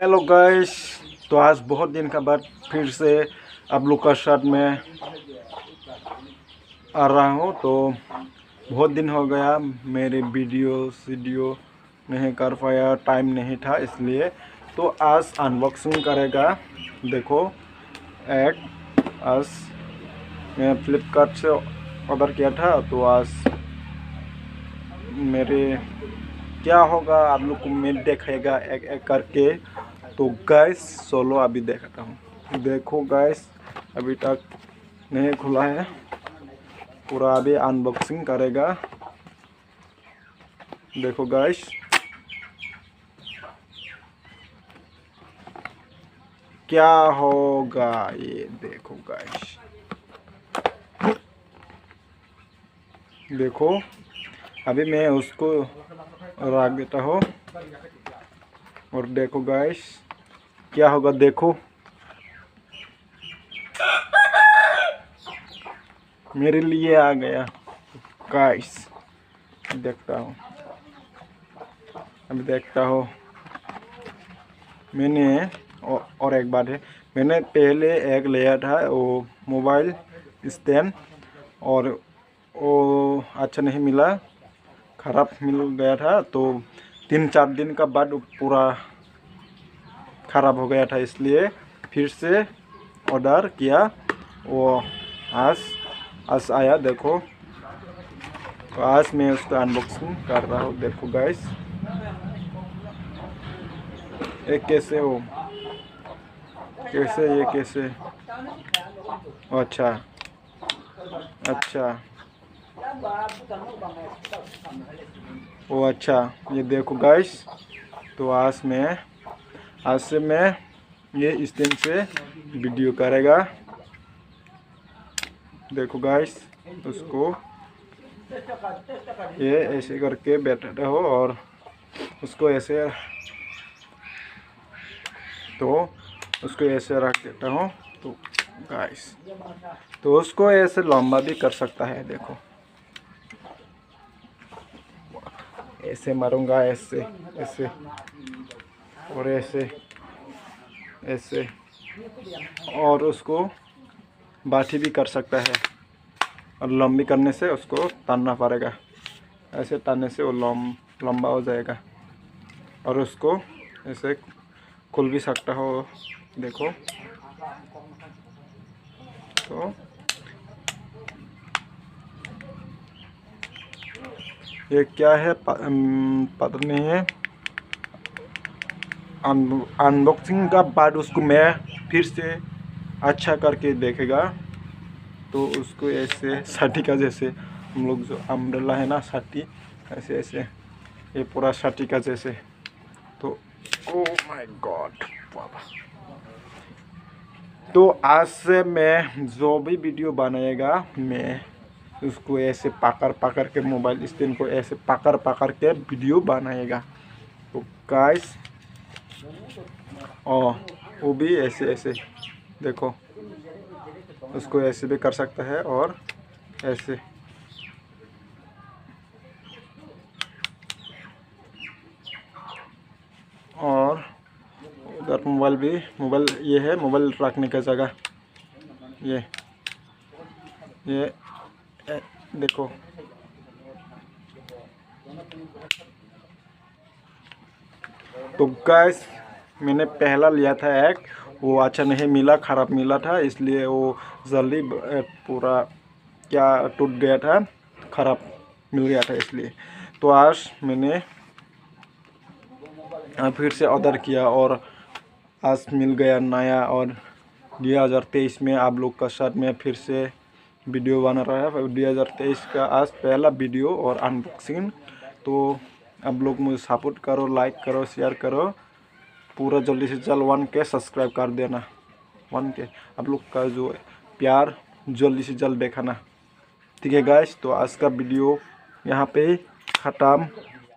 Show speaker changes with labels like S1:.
S1: Hello guys, तो आज बहुत दिन के बाद फिर से आप लोग का साथ में आ रहा हूँ। तो बहुत दिन हो गया मेरे वीडियो नहीं कर पाया, टाइम नहीं था इसलिए। तो आज अनबॉक्सिंग करेगा। देखो, एक आज मैं फ्लिपकार्ट से ऑर्डर किया था। तो आज मेरे क्या होगा आप लोग को मैं देखेगा एक एक करके। तो गैस सोलो अभी देखता हूँ। देखो गैस, अभी तक नहीं खुला है, पूरा अभी अनबॉक्सिंग करेगा। देखो गैस, क्या होगा ये। देखो गैस, देखो अभी मैं उसको रख देता हूँ और देखो गैस क्या होगा। देखो मेरे लिए आ गया गैस। देखता हूँ, अभी देखता हूँ। मैंने और एक बात है, मैंने पहले एक लिया था वो मोबाइल स्टैंड, और वो अच्छा नहीं मिला, ख़राब मिल गया था। तो 3-4 दिन का बाद वो पूरा ख़राब हो गया था, इसलिए फिर से ऑर्डर किया। वो आज आया। देखो, तो आज मैं उसका अनबॉक्सिंग कर रहा हूँ। देखो गाइस, ये कैसे हो, कैसे ये कैसे। अच्छा अच्छा, ओ अच्छा, ये देखो गाइस। तो आज से मैं ये इस दिन से वीडियो करेगा। देखो गाइस, उसको ये ऐसे करके बैठते हो और उसको ऐसे, तो उसको ऐसे रख देता हूँ। तो गाइस, तो उसको ऐसे लंबा भी कर सकता है। देखो ऐसे मारूंगा, ऐसे ऐसे और ऐसे ऐसे, और उसको बाठी भी कर सकता है। और लंबी करने से उसको तानना पड़ेगा, ऐसे तानने से वो लंबा हो जाएगा। और उसको ऐसे खुल भी सकता हो। देखो, तो ये क्या है पता नहीं है। अनबॉक्सिंग का बाद उसको मैं फिर से अच्छा करके देखेगा। तो उसको ऐसे साथी का जैसे, हम लोग जो अम्ब्रेला है ना, साथी, ऐसे ऐसे ये पूरा साथी का जैसे। तो ओ माय गॉड बाबा। तो आज से मैं जो भी वीडियो बनाएगा, मैं उसको ऐसे पकड़ के, मोबाइल स्टैंड को ऐसे पकड़ के वीडियो बनाएगा। तो गाइस, वो भी ऐसे ऐसे, देखो उसको ऐसे भी कर सकता है और ऐसे। और उधर मोबाइल ये है, मोबाइल रखने का जगह ये देखो। तो गैस, मैंने पहला लिया था एक, वो अच्छा नहीं मिला, ख़राब मिला था, इसलिए वो जल्दी पूरा क्या टूट गया था, ख़राब मिल गया था इसलिए। तो आज मैंने फिर से ऑर्डर किया और आज मिल गया नया। और 2023 में आप लोग का साथ में फिर से वीडियो बना रहा है। 2023 का आज पहला वीडियो और अनबॉक्सिंग। तो आप लोग मुझे सपोर्ट करो, लाइक करो, शेयर करो, पूरा जल्दी से जल्द 1K सब्सक्राइब कर देना। 1K आप लोग का जो प्यार जल्दी से जल्द दिखाना, ठीक है गाइस। तो आज का वीडियो यहाँ पे ख़त्म।